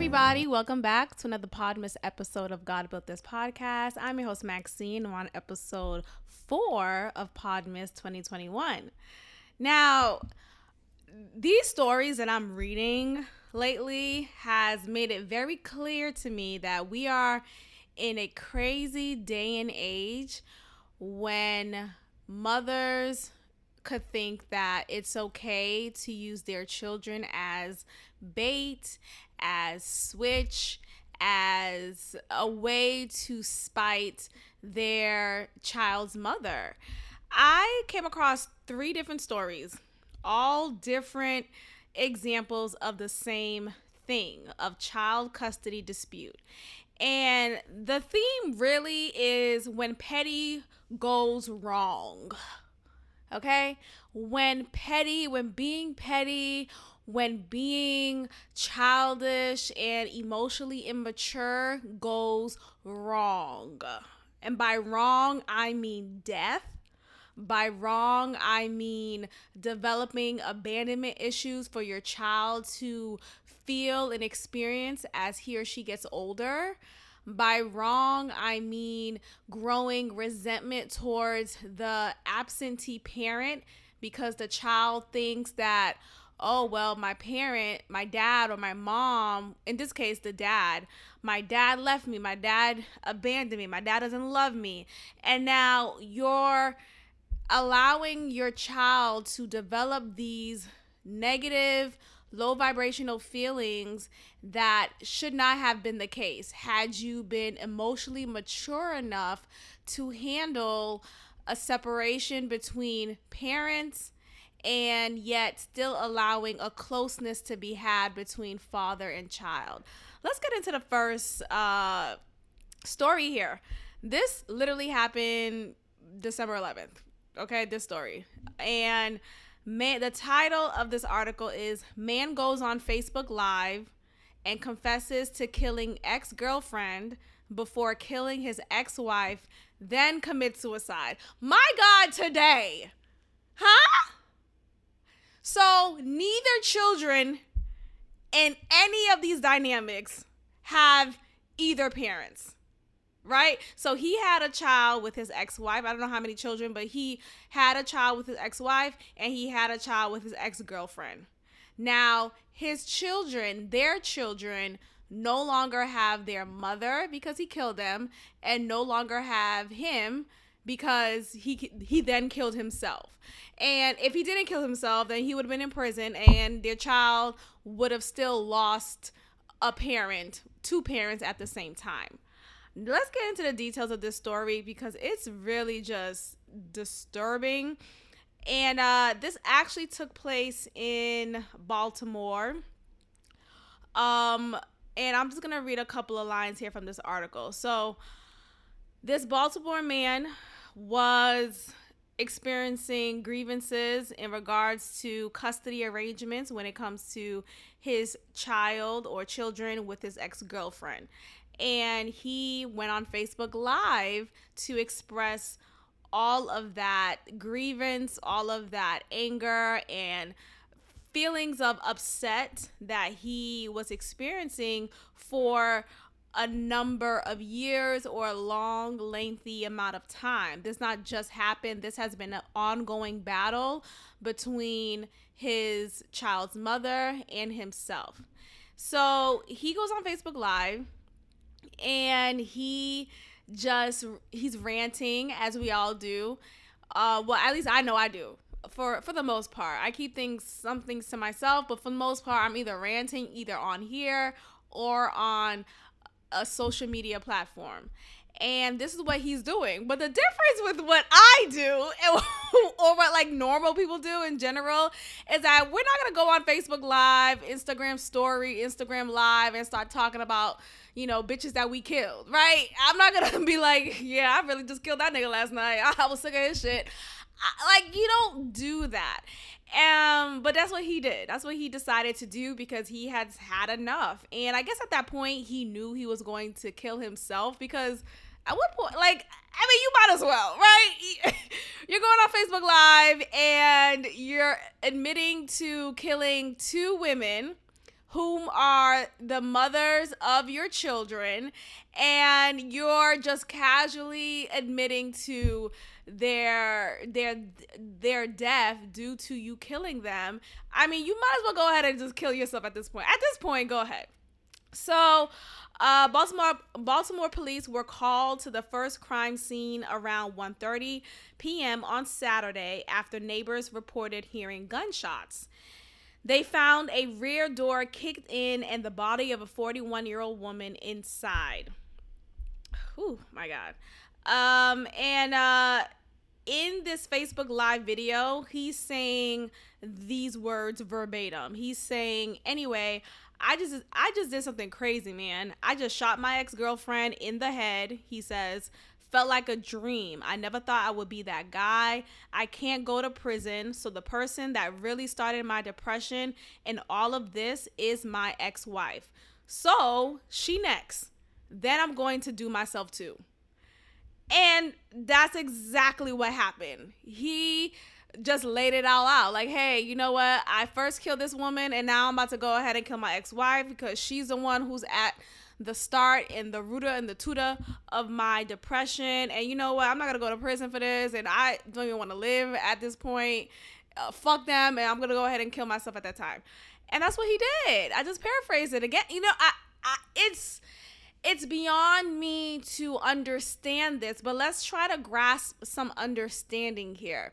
everybody. Welcome back to another PODMAS episode of God Built This Podcast. I'm your host, Maxine. I'm on episode 4 of PODMAS 2021. Now, these stories that I'm reading lately has made it very clear to me that we are in a crazy day and age when mothers could think that it's okay to use their children as bait, as switch, as a way to spite their child's mother. I came across 3 different stories, all different examples of the same thing, of child custody dispute. And the theme really is when petty goes wrong. Okay? When being childish and emotionally immature goes wrong. And by wrong, I mean death. By wrong, I mean developing abandonment issues for your child to feel and experience as he or she gets older. By wrong, I mean growing resentment towards the absentee parent because the child thinks that, oh, well, my parent, my dad or my mom, in this case, the dad, my dad left me, my dad abandoned me, my dad doesn't love me. And now you're allowing your child to develop these negative, low vibrational feelings that should not have been the case had you been emotionally mature enough to handle a separation between parents and yet still allowing a closeness to be had between father and child. Let's get into the first story here. This literally happened December 11th. Okay, this story. And the title of this article is Man Goes on Facebook Live and Confesses to Killing Ex-Girlfriend Before Killing His Ex-Wife, Then Commits Suicide. My God, today. Huh? So neither children in any of these dynamics have either parents. Right? So he had a child with his ex-wife. I don't know how many children, but he had a child with his ex-wife and he had a child with his ex-girlfriend. Now, their children no longer have their mother because he killed them and no longer have him because he then killed himself. And if he didn't kill himself, then he would have been in prison and their child would have still lost two parents at the same time. Let's get into the details of this story because it's really just disturbing. And this actually took place in Baltimore. And I'm just going to read a couple of lines here from this article. So this Baltimore man was experiencing grievances in regards to custody arrangements when it comes to his child or children with his ex-girlfriend. And he went on Facebook Live to express all of that grievance, all of that anger and feelings of upset that he was experiencing for a number of years or a long, lengthy amount of time. This not just happened. This has been an ongoing battle between his child's mother and himself. So he goes on Facebook Live and he's ranting, as we all do. Well, at least I know I do. For the most part, I keep some things to myself, but for the most part, I'm either ranting either on here or on a social media platform. And this is what he's doing. But the difference with what I do or what like normal people do in general is that we're not going to go on Facebook Live, Instagram Story, Instagram Live and start talking about, bitches that we killed, right? I'm not going to be like, yeah, I really just killed that nigga last night. I was sick of his shit. You don't do that. But that's what he did. That's what he decided to do because he has had enough. And I guess at that point, he knew he was going to kill himself because at what point, you might as well, right? You're going on Facebook Live and you're admitting to killing 2 women whom are the mothers of your children, and you're just casually admitting to their death due to you killing them. I mean, you might as well go ahead and just kill yourself at this point. At this point, go ahead. So, Baltimore police were called to the first crime scene around 1:30 p.m. on Saturday after neighbors reported hearing gunshots. They found a rear door kicked in and the body of a 41-year-old woman inside. Oh my God. And in this Facebook Live video, he's saying these words verbatim. He's saying, anyway, I just did something crazy, man. I just shot my ex-girlfriend in the head, he says. Felt like a dream. I never thought I would be that guy. I can't go to prison. So the person that really started my depression and all of this is my ex-wife. So she next. Then I'm going to do myself too. And that's exactly what happened. He just laid it all out. Like, hey, you know what? I first killed this woman and now I'm about to go ahead and kill my ex-wife because she's the one who's at the start and the rooter and the tutor of my depression. And you know what? I'm not going to go to prison for this. And I don't even want to live at this point. Fuck them. And I'm going to go ahead and kill myself at that time. And that's what he did. I just paraphrased it again. You know, it's beyond me to understand this, but let's try to grasp some understanding here.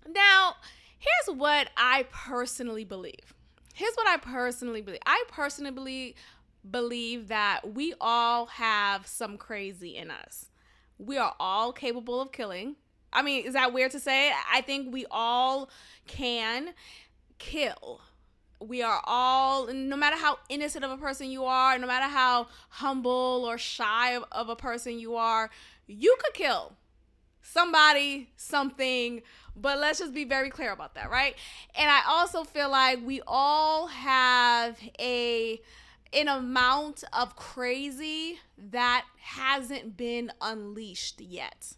Now, here's what I personally believe. I personally believe that we all have some crazy in us. We are all capable of killing. I mean, is that weird to say? I think we all can kill. We are all, no matter how innocent of a person you are, no matter how humble or shy of a person you are, you could kill somebody, something, but let's just be very clear about that, right? And I also feel like we all have an amount of crazy that hasn't been unleashed yet.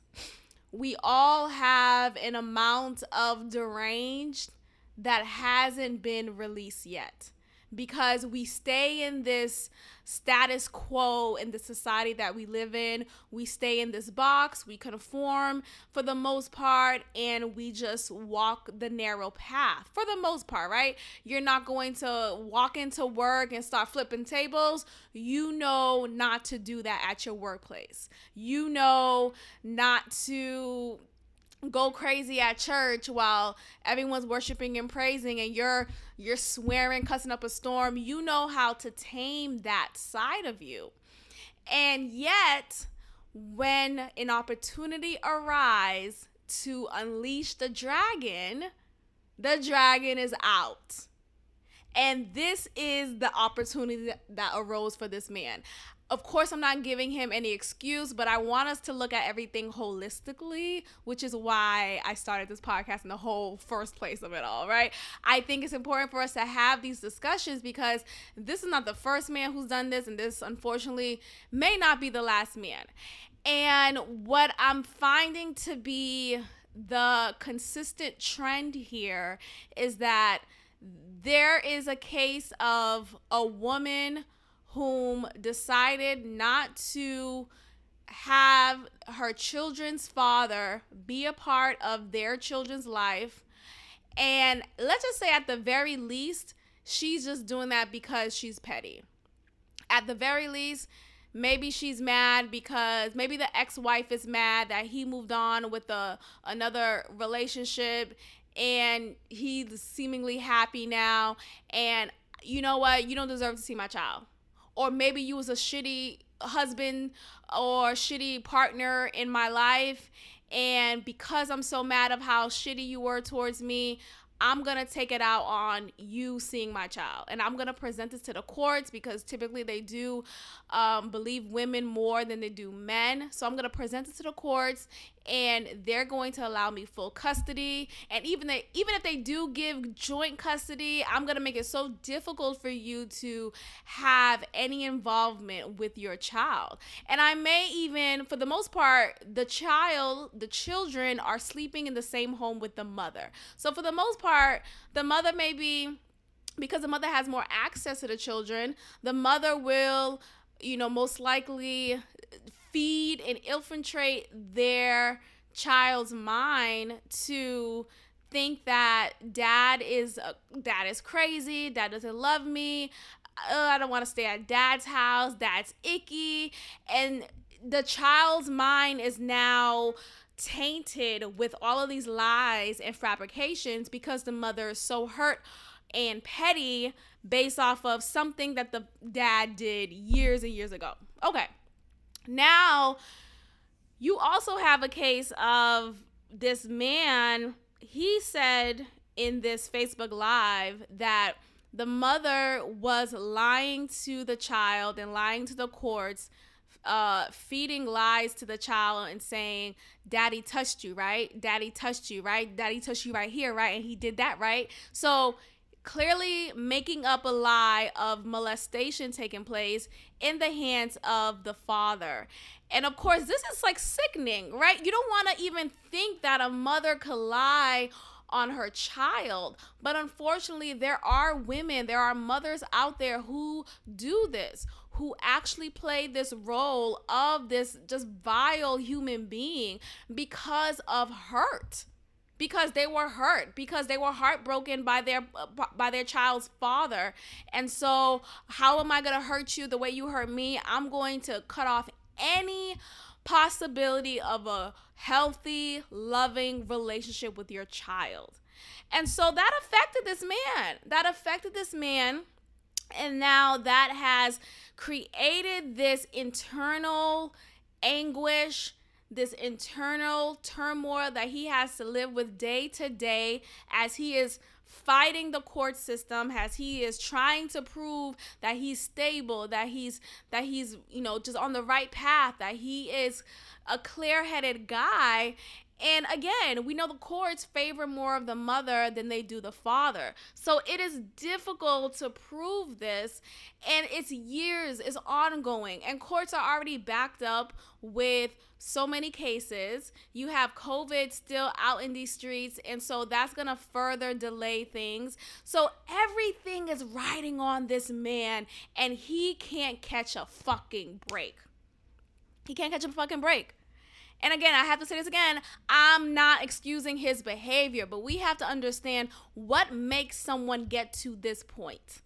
We all have an amount of deranged that hasn't been released yet, because we stay in this status quo in the society that we live in. We stay in this box, we conform for the most part, and we just walk the narrow path for the most part, right? You're not going to walk into work and start flipping tables. You know not to do that at your workplace. You know not to go crazy at church while everyone's worshiping and praising and you're swearing, cussing up a storm. You know how to tame that side of you. And yet, when an opportunity arises to unleash the dragon is out. And this is the opportunity that arose for this man. Of course, I'm not giving him any excuse, but I want us to look at everything holistically, which is why I started this podcast in the whole first place of it all, right? I think it's important for us to have these discussions because this is not the first man who's done this, and this, unfortunately, may not be the last man. And what I'm finding to be the consistent trend here is that there is a case of a woman whom decided not to have her children's father be a part of their children's life. And let's just say at the very least, she's just doing that because she's petty. At the very least, maybe she's mad because maybe the ex-wife is mad that he moved on with another relationship and he's seemingly happy now. And you know what? You don't deserve to see my child. Or maybe you was a shitty husband or shitty partner in my life, and because I'm so mad of how shitty you were towards me, I'm going to take it out on you seeing my child. And I'm going to present this to the courts because typically they do believe women more than they do men. So I'm going to present it to the courts and they're going to allow me full custody. And even if they do give joint custody, I'm going to make it so difficult for you to have any involvement with your child. And I may even, for the most part, the children are sleeping in the same home with the mother. So for the most part, the mother may be because the mother has more access to the children, the mother will, most likely feed and infiltrate their child's mind to think that dad is crazy, dad doesn't love me, I don't want to stay at dad's house, dad's icky. And the child's mind is now tainted with all of these lies and fabrications because the mother is so hurt and petty based off of something that the dad did years and years ago. Okay. Now, you also have a case of this man. He said in this Facebook Live that the mother was lying to the child and lying to the courts, feeding lies to the child and saying, daddy touched you, right? Daddy touched you, right? Daddy touched you right here, right? And he did that, right? So clearly making up a lie of molestation taking place in the hands of the father. And of course, this is like sickening, right? You don't want to even think that a mother could lie on her child. But unfortunately, there are mothers out there who do this, who actually play this role of this just vile human being because of hurt. Because they were hurt, because they were heartbroken by their child's father. And so, how am I going to hurt you the way you hurt me? I'm going to cut off any possibility of a healthy, loving relationship with your child. And so that affected this man. And now that has created this internal anguish, this internal turmoil that he has to live with day to day as he is fighting the court system, as he is trying to prove that he's stable, that he's just on the right path, that he is a clear-headed guy. And again, we know the courts favor more of the mother than they do the father. So it is difficult to prove this, and it's ongoing. And courts are already backed up with so many cases. You have COVID still out in these streets, and so that's going to further delay things. So everything is riding on this man, and he can't catch a fucking break. And again, I have to say this again, I'm not excusing his behavior, but we have to understand what makes someone get to this point.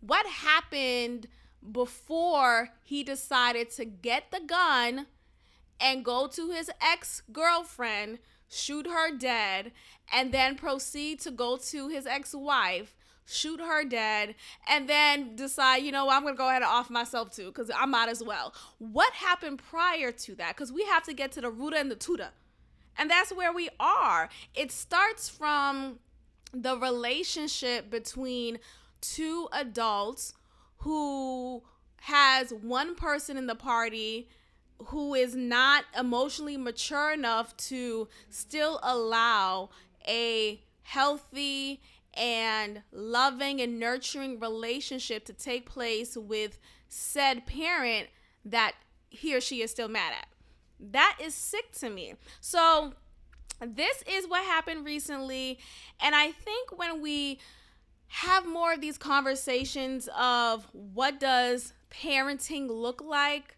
What happened before he decided to get the gun and go to his ex-girlfriend, shoot her dead, and then proceed to go to his ex-wife, shoot her dead, and then decide, I'm going to go ahead and off myself too because I might as well. What happened prior to that? Because we have to get to the ruta and the tuta. And that's where we are. It starts from the relationship between two adults who has one person in the party who is not emotionally mature enough to still allow a healthy and loving and nurturing relationship to take place with said parent that he or she is still mad at. That is sick to me. So this is what happened recently. And I think when we have more of these conversations of what does parenting look like,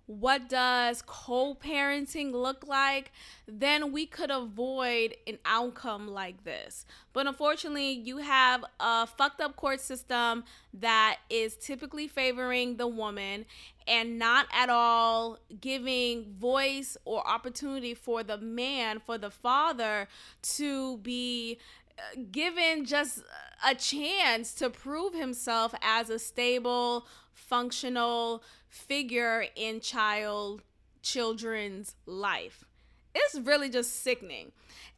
what does co-parenting look like, then we could avoid an outcome like this. But unfortunately, you have a fucked up court system that is typically favoring the woman and not at all giving voice or opportunity for the man, for the father, to be given just a chance to prove himself as a stable, functional figure in children's life. It's really just sickening.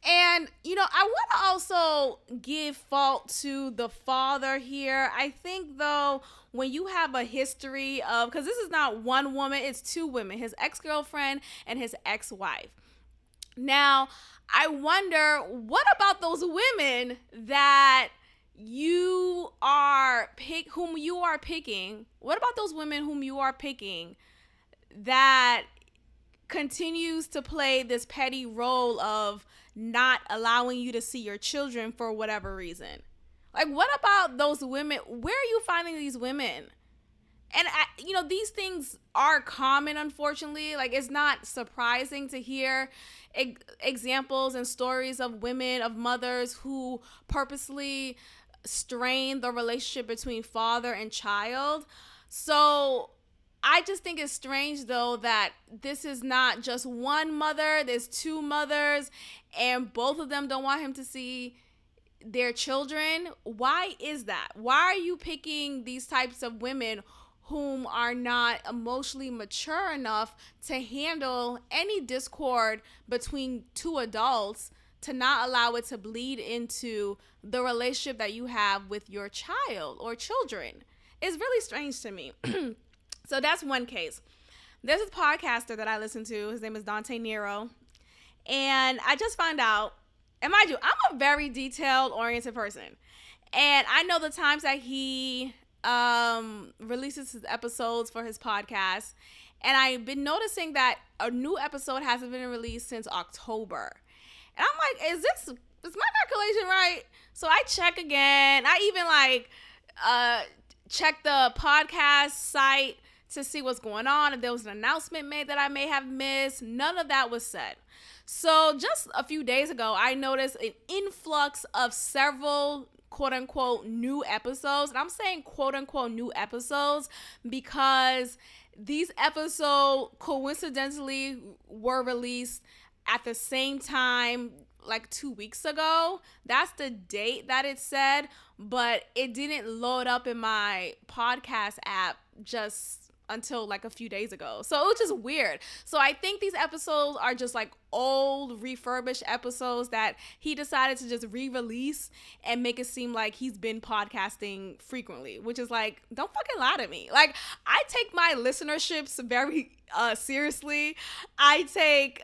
And, I want to also give fault to the father here. I think, though, when you have a history of, because this is not one woman, it's two women, his ex-girlfriend and his ex-wife. Now, I wonder, what about those women that whom you are picking? What about those women whom you are picking that continues to play this petty role of not allowing you to see your children for whatever reason? Like, what about those women? Where are you finding these women? And these things are common, unfortunately. Like, it's not surprising to hear examples and stories of women, of mothers who purposely strain the relationship between father and child. So I just think it's strange, though, that this is not just one mother, there's two mothers, and both of them don't want him to see their children. Why is that? Why are you picking these types of women whom are not emotionally mature enough to handle any discord between two adults, to not allow it to bleed into the relationship that you have with your child or children? It's really strange to me. So that's one case. There's this podcaster that I listen to. His name is Dante Nero. And I just found out, and mind you, I'm a very detail-oriented person. And I know the times that he releases his episodes for his podcast. And I've been noticing that a new episode hasn't been released since October. And I'm like, is my calculation right? So I check again. I even check the podcast site to see what's going on. If there was an announcement made that I may have missed, none of that was said. So just a few days ago, I noticed an influx of several quote unquote new episodes. And I'm saying quote unquote new episodes because these episodes coincidentally were released at the same time, like 2 weeks ago. That's the date that it said, but it didn't load up in my podcast app just until like a few days ago. So it was just weird. So I think these episodes are just like old refurbished episodes that he decided to just re-release and make it seem like he's been podcasting frequently, which is like, don't fucking lie to me. Like, I take my listenerships very seriously. I take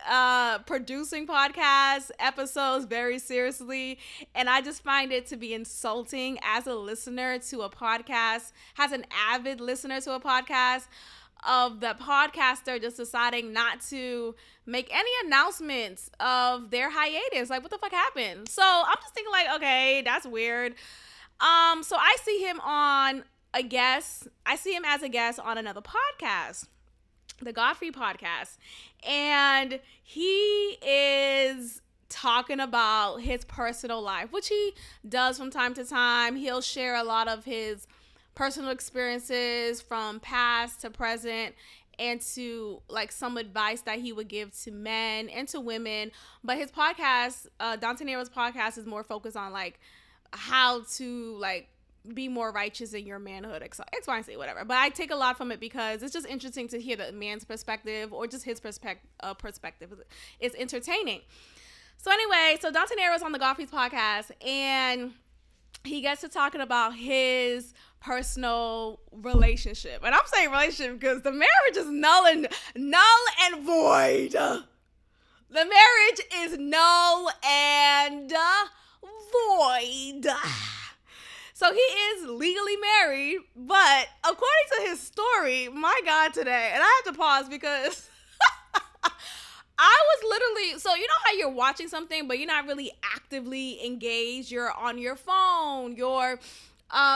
producing podcast episodes very seriously, and I just find it to be insulting as a listener to a podcast, as an avid listener to a podcast, of the podcaster just deciding not to make any announcements of their hiatus. Like, what the fuck happened? So I'm just thinking like, okay, that's weird. So I see him as a guest on another podcast, the Godfrey podcast, and he is talking about his personal life, which he does from time to time. He'll share a lot of his personal experiences from past to present, and to like some advice that he would give to men and to women. But his podcast, Dante Nero's podcast, is more focused on like how to like be more righteous in your manhood, X, Y, and Z, whatever. But I take a lot from it because it's just interesting to hear the man's perspective, or just his perspective. It's entertaining. So anyway, so Dante Nero's on the Godfrey's podcast, and he gets to talking about his personal relationship. And I'm saying relationship because the marriage is null and void. The marriage is null and void. So he is legally married, but according to his story, my God, today, and I have to pause because I was literally, so you know how you're watching something, but you're not really actively engaged. You're on your phone. You're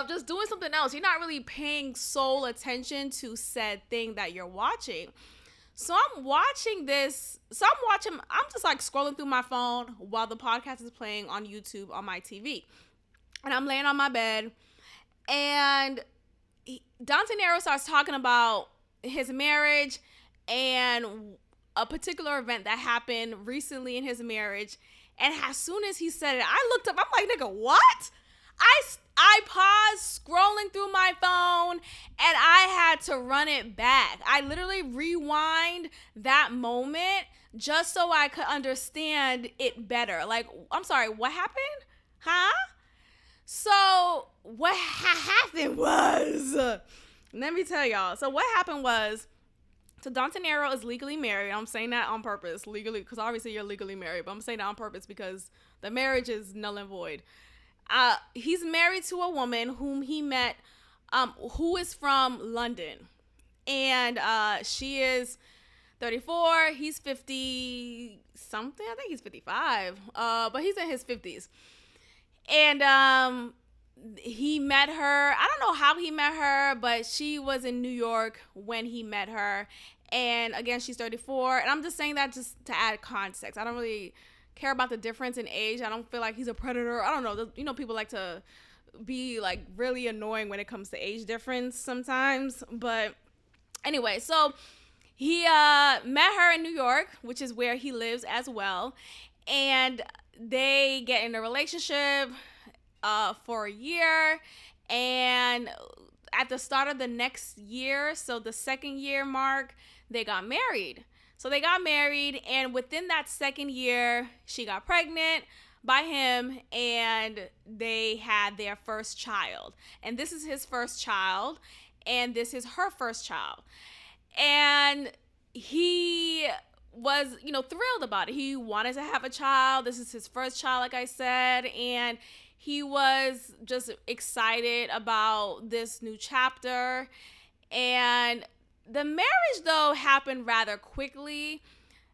just doing something else. You're not really paying sole attention to said thing that you're watching. So I'm watching this. I'm just like scrolling through my phone while the podcast is playing on YouTube on my TV. And I'm laying on my bed. And Dante Nero starts talking about his marriage and a particular event that happened recently in his marriage. And as soon as he said it, I looked up. I'm like, nigga, what? I paused scrolling through my phone, and I had to run it back. I literally rewind that moment just so I could understand it better. Like, I'm sorry, what happened? Huh? So what happened was, let me tell y'all. So what happened was, so Dante Nero is legally married. I'm saying that on purpose, legally, because obviously you're legally married, but I'm saying that on purpose because the marriage is null and void. He's married to a woman whom he met, who is from London. And she is 34. He's 50 something. I think he's 55. But he's in his 50s. And he met her. I don't know how he met her, but she was in New York when he met her. And again, she's 34. And I'm just saying that just to add context. I don't really care about the difference in age. I don't feel like he's a predator. I don't know. You know, people like to be like really annoying when it comes to age difference sometimes. But anyway, so he met her in New York, which is where he lives as well. And they get in a relationship for a year. And at the start of the next year, so the second year mark, they got married. So they got married, and within that second year, she got pregnant by him, and they had their first child. And this is his first child, and this is her first child. And he was, you know, thrilled about it. He wanted to have a child. This is his first child, like I said, and he was just excited about this new chapter. And the marriage, though, happened rather quickly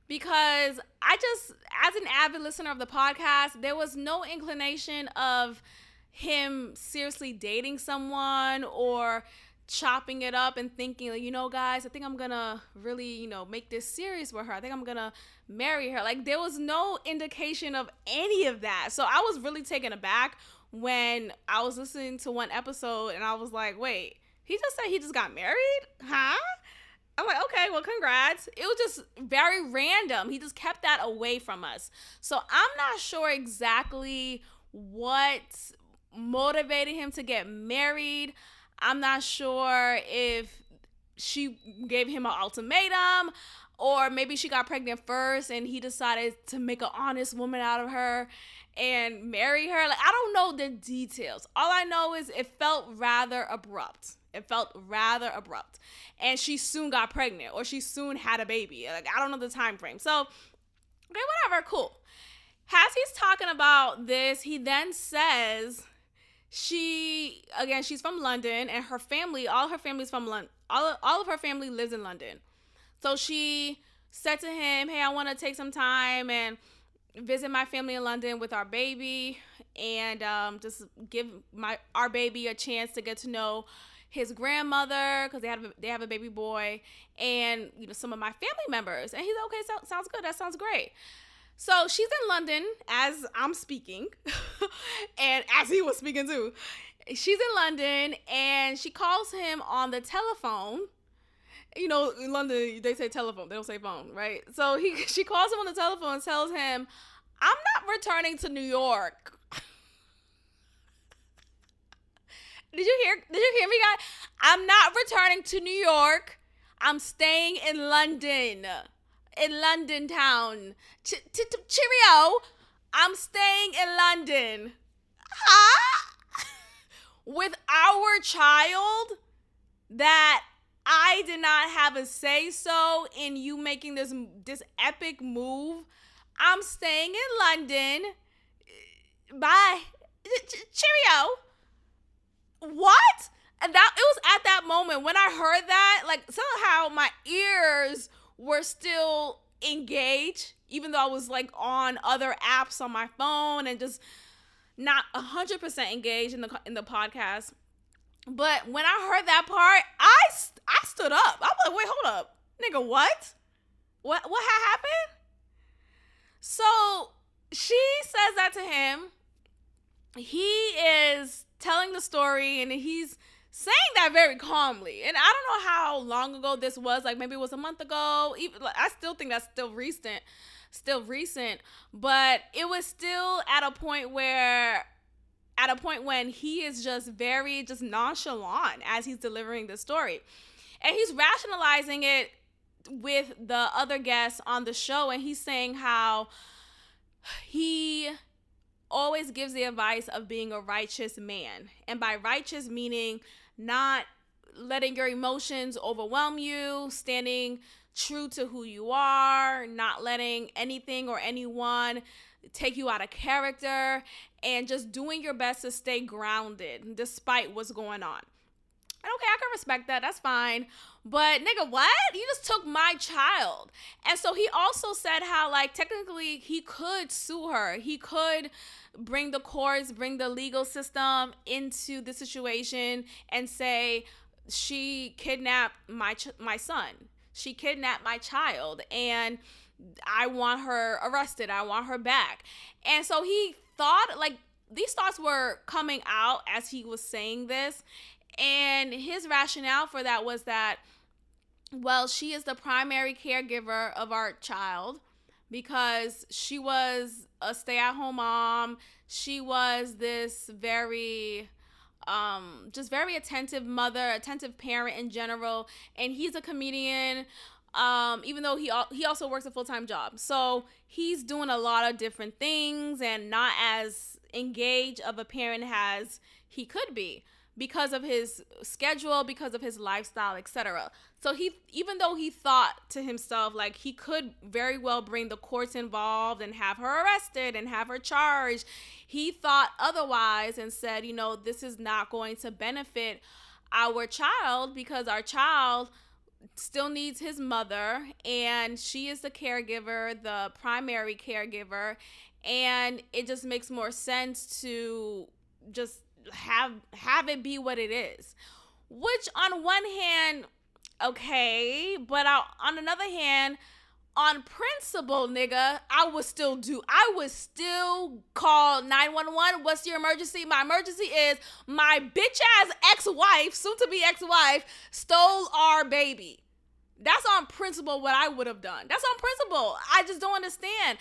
because as an avid listener of the podcast, there was no inclination of him seriously dating someone or chopping it up and thinking, you know, guys, I think I'm gonna really, you know, make this serious with her. I think I'm gonna marry her. Like, there was no indication of any of that. So I was really taken aback when I was listening to one episode and I was like, wait, he just said he just got married? Huh? I'm like, okay, well, congrats. It was just very random. He just kept that away from us. So I'm not sure exactly what motivated him to get married. I'm not sure if she gave him an ultimatum or maybe she got pregnant first and he decided to make an honest woman out of her and marry her. Like, I don't know the details. All I know is it felt rather abrupt. And she soon got pregnant or she soon had a baby. Like, I don't know the time frame. So, okay, whatever, cool. As he's talking about this, he then says she's from London and her family, all her family's from London. All of her family lives in London. So she said to him, hey, I want to take some time and visit my family in London with our baby and just give our baby a chance to get to know his grandmother because they have a baby boy and, you know, some of my family members. And he's okay, sounds good. That sounds great. So she's in London as I'm speaking and as he was speaking too. She's in London and she calls him on the telephone. You know, in London, they say telephone. They don't say phone, right? So she calls him on the telephone and tells him, I'm not returning to New York. Did you hear me, guys? I'm not returning to New York. I'm staying in London. In London town. Cheerio. I'm staying in London. Huh? With our child that I did not have a say so in you making this epic move. I'm staying in London. Bye. Cheerio. What? And it was at that moment when I heard that, like, somehow my ears were still engaged, even though I was like on other apps on my phone and just not 100% engaged in the podcast. But when I heard that part, I stood up. I was like, wait, hold up. Nigga, what? What had happened? So she says that to him. He is telling the story and he's saying that very calmly. And I don't know how long ago this was. Like, maybe it was a month ago. Even, like, I still think that's still recent. But it was still at a point when he is just very just nonchalant as he's delivering the story. And he's rationalizing it with the other guests on the show. And he's saying how he always gives the advice of being a righteous man. And by righteous meaning not letting your emotions overwhelm you, standing true to who you are, not letting anything or anyone take you out of character, and just doing your best to stay grounded despite what's going on. And okay, I can respect that. That's fine. But nigga, what? You just took my child. And so he also said how, like, technically he could sue her. He could bring the courts, bring the legal system into the situation and say she kidnapped my son. She kidnapped my child and I want her arrested. I want her back. And so he thought, like, these thoughts were coming out as he was saying this. And his rationale for that was that, well, she is the primary caregiver of our child because she was a stay-at-home mom. She was this very, just very attentive mother, attentive parent in general. And he's a comedian, even though he also works a full-time job. So he's doing a lot of different things and not as engaged of a parent as he could be because of his schedule, because of his lifestyle, etc. So even though he thought to himself, like, he could very well bring the courts involved and have her arrested and have her charged, he thought otherwise and said, you know, this is not going to benefit our child because our child still needs his mother and she is the caregiver, the primary caregiver, and it just makes more sense to just have it be what it is. Which on one hand, okay, but on another hand, on principle, nigga, I would still call 911. What's your emergency? My emergency is my bitch ass ex-wife, soon to be ex-wife, stole our baby. That's on principle what I would have done. That's on principle. I just don't understand.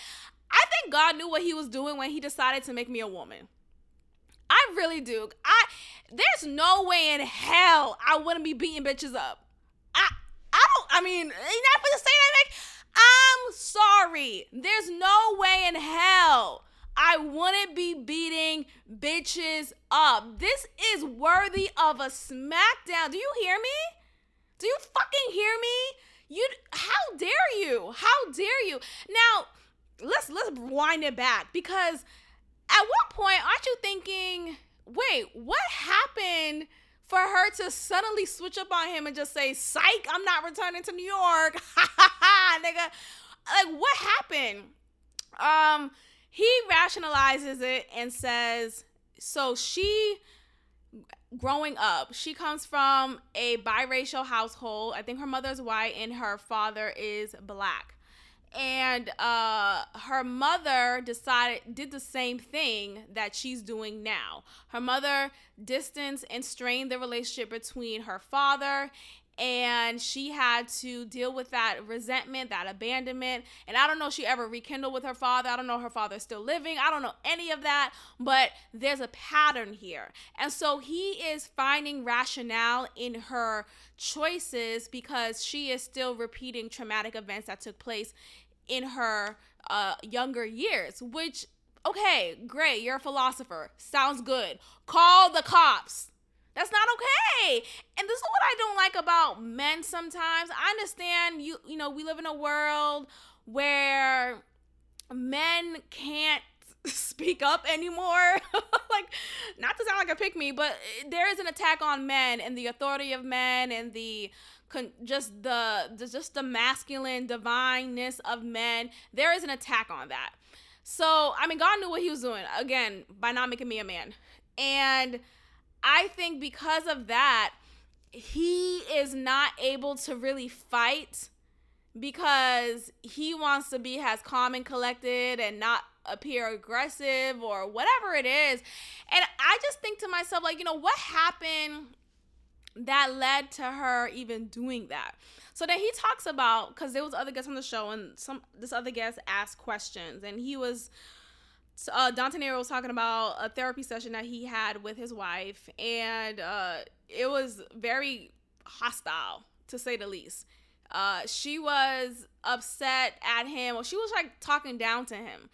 I think God knew what he was doing when he decided to make me a woman. I really do. There's no way in hell I wouldn't be beating bitches up. I mean, you're not supposed to say that, like, I'm sorry. There's no way in hell I wouldn't be beating bitches up. This is worthy of a smackdown. Do you hear me? Do you fucking hear me? How dare you? How dare you? Now, let's wind it back, because at what point aren't you thinking, wait, what happened for her to suddenly switch up on him and just say, psych, I'm not returning to New York. Ha ha ha, nigga. Like, what happened? He rationalizes it and says, so growing up, she comes from a biracial household. I think her mother's white and her father is black. And her mother did the same thing that she's doing now. Her mother distanced and strained the relationship between her father, and she had to deal with that resentment, that abandonment. And I don't know if she ever rekindled with her father. I don't know if her father's still living. I don't know any of that, but there's a pattern here. And so he is finding rationale in her choices because she is still repeating traumatic events that took place in her younger years, which, okay, great, you're a philosopher. Sounds good. Call the cops. That's not okay. And this is what I don't like about men sometimes. I understand you know, we live in a world where men can't speak up anymore. Like, not to sound like a pick-me, but there is an attack on men and the authority of men and just the masculine divineness of men. There is an attack on that. So, I mean, God knew what he was doing, again, by not making me a man. And I think because of that, he is not able to really fight because he wants to be as calm and collected and not appear aggressive or whatever it is. And I just think to myself, like, you know, what happened that led to her even doing that? So then he talks about, because there was other guests on the show and this other guest asked questions, and he was Dante Nero was talking about a therapy session that he had with his wife, and it was very hostile, to say the least. She was upset at him, or she was like talking down to him,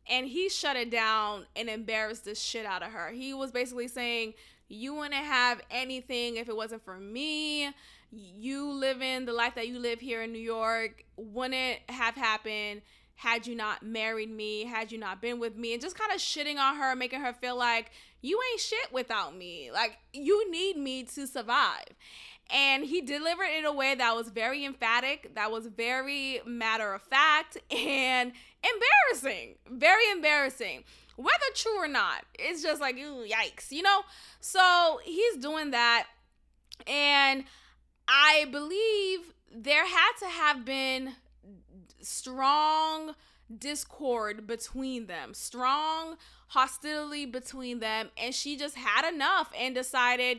and he shut it down and embarrassed the shit out of her. He was basically saying, you wouldn't have anything if it wasn't for me. You living the life that you live here in New York wouldn't have happened had you not married me, had you not been with me, and just kind of shitting on her, making her feel like you ain't shit without me. Like, you need me to survive. And he delivered in a way that was very emphatic, that was very matter of fact, and embarrassing. Very embarrassing. Whether true or not, it's just like, ooh, yikes, you know? So he's doing that. And I believe there had to have been strong discord between them, strong hostility between them, and she just had enough and decided,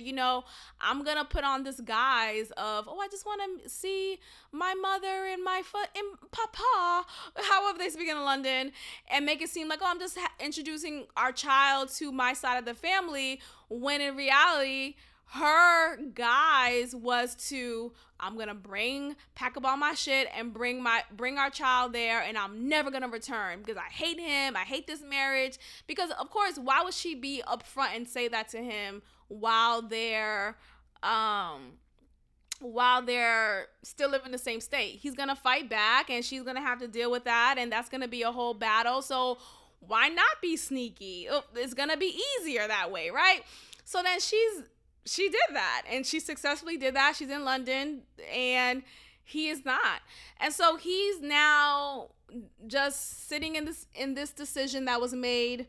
I'm gonna put on this guise of, I just want to see my mother and my and papa, however they speak in London, and make it seem like, I'm just introducing our child to my side of the family, when in reality her guise was to, I'm gonna pack up all my shit and bring our child there, and I'm never gonna return because I hate him. I hate this marriage. Because of course, why would she be upfront and say that to him while they're still living in the same state? He's gonna fight back, and she's gonna have to deal with that, and that's gonna be a whole battle. So why not be sneaky? It's gonna be easier that way, right? So then she did that, and she successfully did that. She's in London, and he is not. And so he's now just sitting in this decision that was made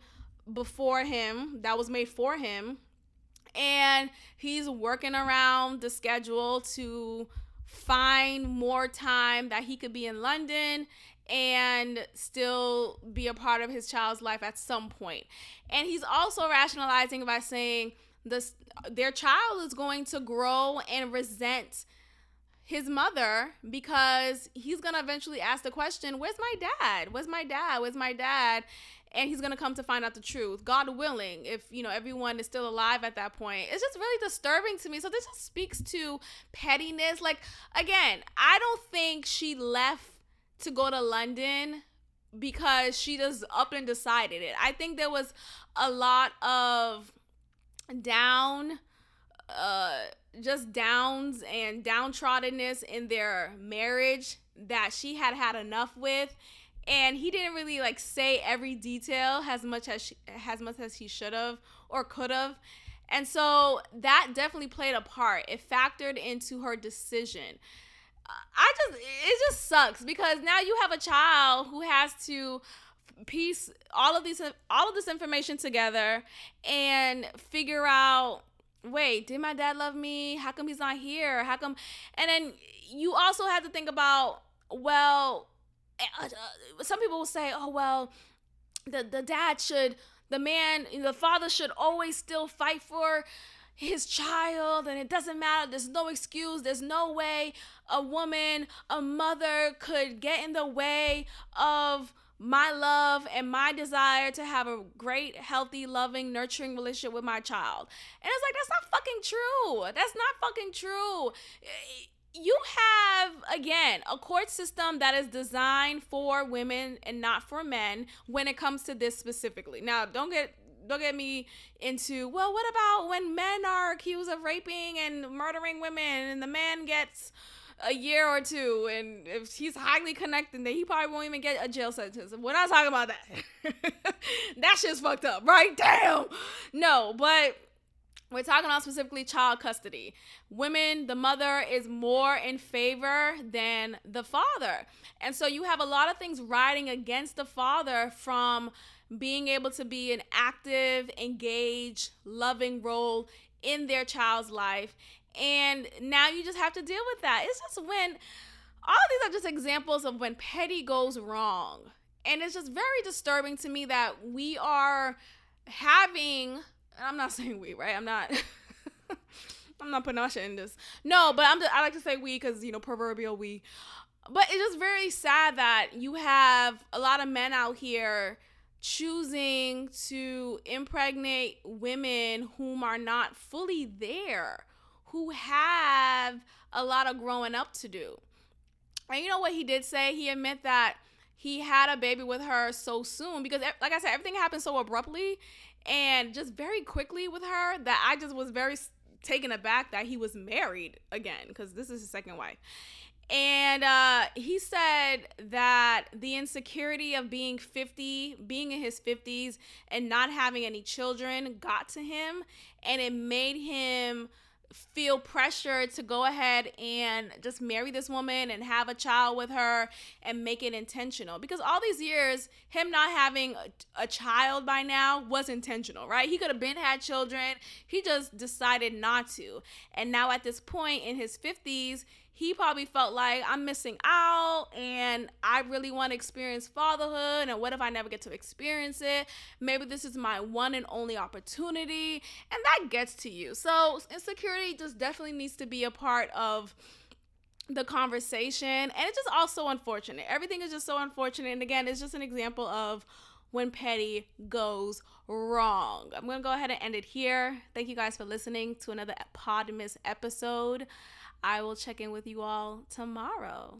for him, and he's working around the schedule to find more time that he could be in London and still be a part of his child's life at some point. And he's also rationalizing by saying their child is going to grow and resent his mother, because he's going to eventually ask the question, where's my dad? And he's going to come to find out the truth, God willing, if everyone is still alive at that point. It's just really disturbing to me. So this just speaks to pettiness. Like, again, I don't think she left to go to London because she just up and decided it. I think there was a lot of downs and downtroddenness in their marriage that she had enough with, and he didn't really say every detail as much as he should have or could have. And so that definitely played a part. It factored into her decision. It just sucks, because now you have a child who has to piece all of this information together and figure out, wait, did my dad love me? How come he's not here? How come? And then you also have to think about, well, some people will say, the father should always still fight for his child, and it doesn't matter. There's no excuse. There's no way a mother could get in the way of my love and my desire to have a great, healthy, loving, nurturing relationship with my child. And it's like, that's not fucking true. You have, again, a court system that is designed for women and not for men when it comes to this specifically. Now, don't get me into, well, what about when men are accused of raping and murdering women and the man gets a year or two, and if he's highly connected, then he probably won't even get a jail sentence. We're not talking about that. That shit's fucked up, right? Damn. No, but we're talking about specifically child custody. Women, the mother is more in favor than the father. And so you have a lot of things riding against the father from being able to be an active, engaged, loving role in their child's life. And now you just have to deal with that. It's just when all of these are just examples of when petty goes wrong. And it's just very disturbing to me that we are having, and I'm not saying we, right? I'm not putting my shit in this. No, but I like to say we because, proverbial we. But it's just very sad that you have a lot of men out here choosing to impregnate women whom are not fully there, who have a lot of growing up to do. And you know what he did say? He admitted that he had a baby with her so soon because, like I said, everything happened so abruptly and just very quickly with her that I just was very taken aback that he was married again, because this is his second wife. And he said that the insecurity of being in his 50s and not having any children got to him, and it made him feel pressure to go ahead and just marry this woman and have a child with her and make it intentional, because all these years him not having a child by now was intentional, right? He could have been had children, he just decided not to. And now at this point in his 50s, he probably felt like, I'm missing out and I really want to experience fatherhood, and what if I never get to experience it? Maybe this is my one and only opportunity, and that gets to you. So insecurity just definitely needs to be a part of the conversation, and it's just also unfortunate. Everything is just so unfortunate, and again, it's just an example of when petty goes wrong. I'm gonna go ahead and end it here. Thank you guys for listening to another PODMAS episode. I will check in with you all tomorrow.